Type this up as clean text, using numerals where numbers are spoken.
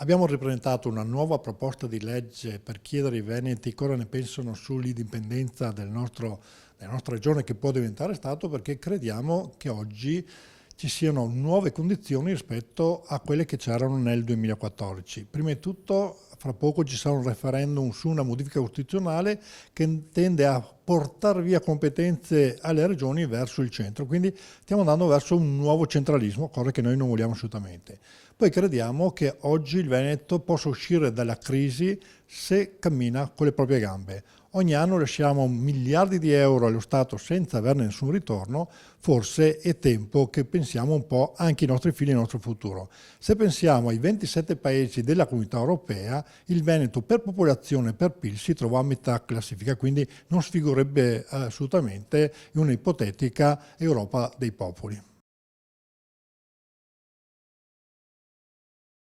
Abbiamo ripresentato una nuova proposta di legge per chiedere ai veneti cosa ne pensano sull'indipendenza della nostra regione che può diventare Stato, perché crediamo che oggi ci siano nuove condizioni rispetto a quelle che c'erano nel 2014. Prima di tutto, fra poco ci sarà un referendum su una modifica costituzionale che tende a portare via competenze alle regioni verso il centro, quindi stiamo andando verso un nuovo centralismo, cosa che noi non vogliamo assolutamente. Poi crediamo che oggi il Veneto possa uscire dalla crisi se cammina con le proprie gambe. Ogni anno lasciamo miliardi di euro allo Stato senza averne nessun ritorno, forse è tempo che pensiamo un po' anche ai nostri figli e al nostro futuro. Se pensiamo ai 27 paesi della Comunità Europea, il Veneto per popolazione e per PIL si trova a metà classifica, quindi non sfigurerebbe assolutamente in un'ipotetica Europa dei popoli.